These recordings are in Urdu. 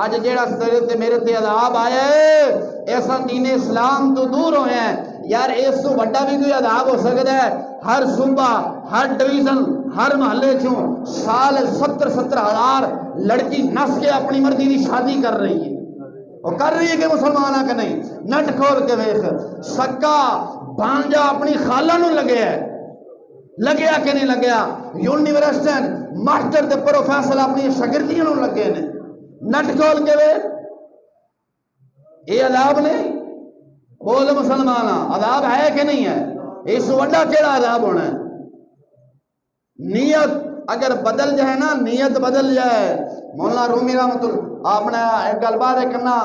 اج جیڑا تے میرے تے عذاب آیا ہے ایسا دین اسلام تو دور ہوئے ہیں یار، اس تو بڑا بھی کوئی عذاب ہو سکتا ہے؟ ہر صوبہ، ہر ڈویژن، ہر محلے چوں سال 70 ہزار لڑکی نس کے اپنی مرضی کی شادی کر رہی ہے۔ وہ کر رہی ہے کہ مسلمانہ کہ نہیں؟ نٹ کھول کے ویکھ، سکا بھانجا اپنی خالہ نو لگیا ہے، لگیا کہ نہیں لگیا؟ یونیورسٹی ماسٹر تے پروفیسر اپنی شاگردیاں نو لگے نے، نٹ کھول کے ویکھ۔ یہ عذاب نہیں؟ بول مسلمانہ، عذاب ہے کہ نہیں ہے؟ اس وڈا کیڑا عذاب ہونا ہے؟ نیت اگر بدل جائے نا، نیت بدل جائے۔ مولانا رومی رحمت اللہ آپ نے ایک گل بات کرنا،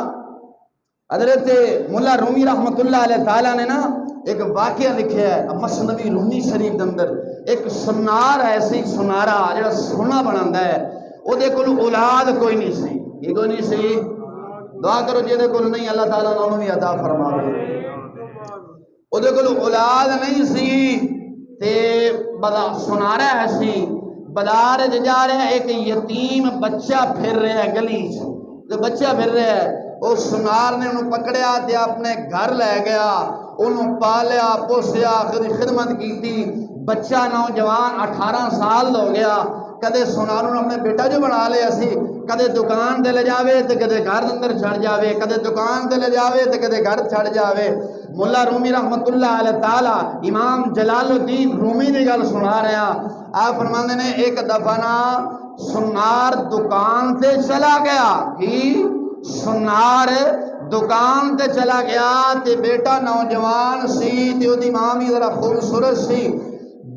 حضرت مولا رومی رحمت اللہ علیہ تعالیٰ نے نا ایک واقعہ لکھا ہے مثنوی رومی شریف اندر۔ ایک سنار ایسی سنارا جڑا سونا بناتا ہے، وہ دے کول اولاد کوئی نہیں سی، یہ کوئی نہیں سی، دعا کرو جے دے کول نہیں اللہ تعالیٰ انہوں بھی عطا فرماوے۔ وہ دے کول اولاد نہیں سی تے بدا سنارا ہے سی، بازار جا رہا ہے، ایک یتیم بچہ پھر رہا ہے گلی جو بچہ پھر رہا ہے، اس سنار نے انہوں پکڑیا تے اپنے گھر لے گیا، انہوں پالیا پوسیا خدمت کی تھی۔ بچہ نوجوان 18 سال ہو گیا، کدے سناروں نے اپنے بیٹا جو بنا لیا سی، کدے دکان دے لے جاوے تے کدے گھر اندر چھڑ جاوے، کدے دکان دے لے جاوے تے کدے گھر چھڑ جاوے۔ مولا رومی رحمت اللہ علیہ تعالیٰ امام جلال الدین رومی دی گل سنا رہے ہیں۔ آپ فرماندے نے ایک دفعہ نا سنار دکان تے چلا گیا، کی سنار دکان تے چلا گیا تے بیٹا نوجوان سی تے دی ماں بھی ذرا خوبصورت سی،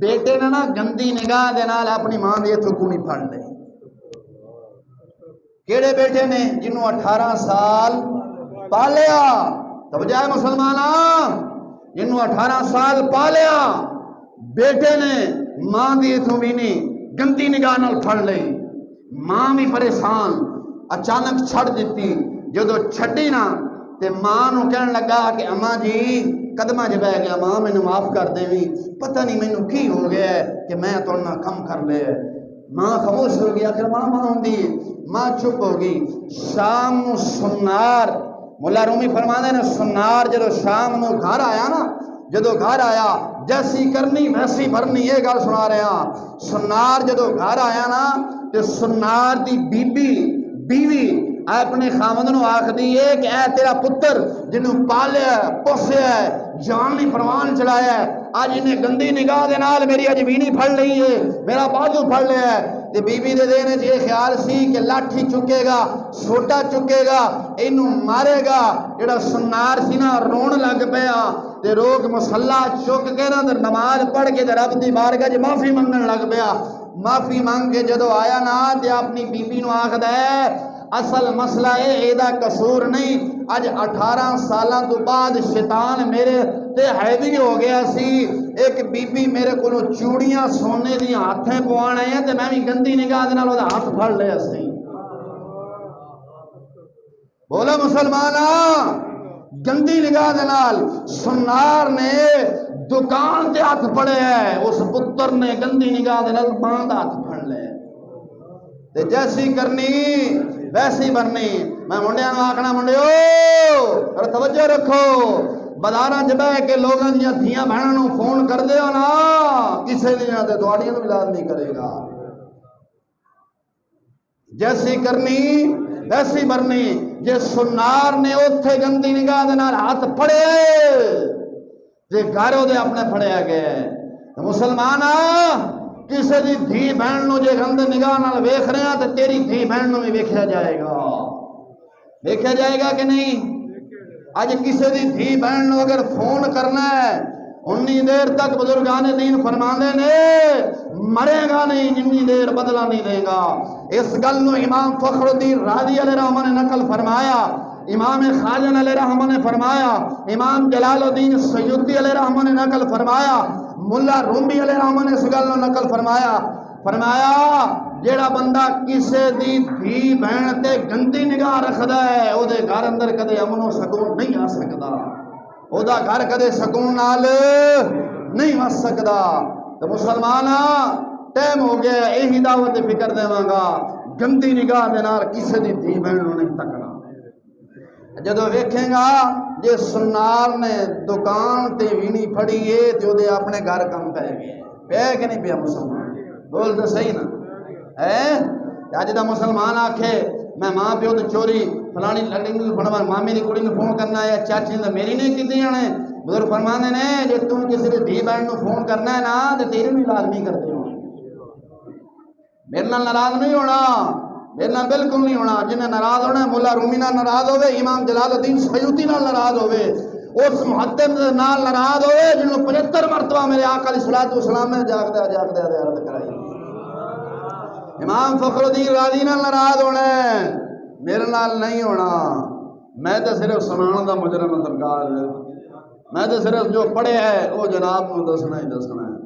بیٹے نے نا گندی نگاہ دے نال اپنی ماں دی تھکونی پھڑ لئی۔ کیڑے بیٹے نے؟ جنہوں 18 سال پالیا، توجہ مسلمانہ، جنہوں 18 سال پالیا بیٹے نے ماں دی تھومینی گندی نگاہ نال پھڑ لئی، ماں بھی پریشان، اچانک چھڑ دیتی۔ جدو چھڑی نا تے ماں نو کہنے لگا کہ اماں جی قدمہ جب ہے گیا، ماں میں نے معاف کر دے بھی، پتہ نہیں میں نے کی ہو گیا ہے کہ میں تو نہ کم کر لے۔ ماں خاموش ہو گیا، آخر ماں ہوندی، ماں چپ ہو گئی۔ شام نو سنار، مولا رومی فرماندے نے سنار جدو شام نو گھر آیا نا، جدو گھر آیا جیسی کرنی ویسی بھرنی، یہ گل سنا رہے ہیں۔ سنار جدو گھر آیا نا تے سنار دی بیوی اپنے خامد نو آکھ دی ہے کہ اے تیرا پتر جنہوں پالیا پوسیا ہے، جان لی پروان چڑھایا ہے، آج انہیں گندی نگاہ دے نال میری اج وینی پھڑ لئی ہے، میرا بازو پھڑ لیا ہے۔ تے بی بی دے دینے یہ خیال سی کہ لاٹھی چکے گا، سوٹا چکے گا، انہوں مارے گا۔ جڑا سنار سی نا رون لگ پیا تے روک مسلح چک کے نا نماز پڑھ کے رب دی بارگاہ وچ معافی منگن لگ پیا۔ معافی مانگ کے جدو آیا نا تے اپنی بی بی نو آکھدا ہے اصل مسئلہ ہے ایدہ قصور نہیں، اج 18 سالاں تو بعد شیطان میرے تے حیوی ہو گیا سی، ایک بی بی میرے کو چوڑیاں سونے دی ہاتھیں پوانے ہیں تے میں بھی گندی نگاہ دے نال ہاتھ پھڑ لیا سی۔ بولا مسلمانہ، گندی نگاہ دے نال سنار نے دکان تے ہاتھ پڑے ہے، اس پتر نے گندی نگاہ دے نال ماں دا ہاتھ پھڑ لے تے جیسی کرنی ویسی بننی۔ میں منڈیاں نو آکھنا منڈیو اور توجہ رکھو، بازاراں چ بیٹھ کے لوگاں دیاں دھیاں بہناں نو فون کر دیو نا، کسے دیاں تے تہاڈیاں نو ملاد نہیں کرے گا۔ جیسی کرنی ویسی برنی۔ جے سنار نے اوتھے گندی نگاہ دے نال ہاتھ پھڑے تے گھر دے اپنے پھڑیا گئے۔ مسلمانہ کسے دی دھی بہن نو جے گندے نگاہ نال ویکھ رہے ہیں تے تیری دھی بہن نو بھی ویکھیا جائے گا، ویکھیا جائے گا کہ نہیں؟ اج کسے دی دھی بہن نو اگر فون کرنا ہے انی دیر تک بزرگان دین فرماندے نے مرے گا نہیں جنی دیر بدلہ نہیں دے گا۔ اس گل نو امام فخر الدین رازی علیہ رحمہ نے نقل فرمایا، امام خازن علیہ رحمہ نے فرمایا، امام جلال الدین سیوطی علیہ رحمہ نے نقل فرمایا، ملا رومی علیہ رحمہ نے اس گل نو نقل فرمایا جیڑا بندہ کسے دی دھی بہن تے گندی نگاہ رکھدا ہے او دے گھر اندر کدے امن و سکون نہیں آ سکدا، او دا گھر کدے سکون نال نہیں آ سکدا۔ تو مسلمانہ ٹائم ہو گیا، یہی دعوت فکر دیواں گا، گندی نگاہ دے نال کسے دی دھی بہن نوں نہیں تکنا جدو ویکھیں گا جے سنار نے دکان تے وینی پھڑی ہے تے دے اپنے گھر کم پہ گئے پہ کہ نہیں پیا مسلمان بول تو صحیح نا اج دا مسلمان آکھے میں ماں پیو تے چوری فلانی لڑی نوں فڑوا مامی دی کڑی نوں فون کرنا ہے چاچی نے میری نہیں کیتی جانے بزرگ فرماندے نے جے تم کسی دی دھی بہن نوں فون کرنا ہے نا تے تیرے بھی لازمی کرتے ہو میرے نال ناراض نہیں ہونا میرے نال بالکل نہیں ہونا جنہیں ناراض ہونا ہے مولا رومی نال ناراض ہوئے امام جلال الدین سیوطی نال ناراض ہوئے اس محدث نال ناراض ہوئے جنہوں 75 مرتبہ میرے آقا علیہ الصلوۃ والسلام نے جاگدے عرض کرائی امام فخر الدین رازی نال ناراض ہونا ہے میرے نال نہیں ہونا میں تو صرف سنان دا مجرم سرکار میں تو صرف جو پڑھے ہے وہ جناب نو دسنا ہی دسنا ہے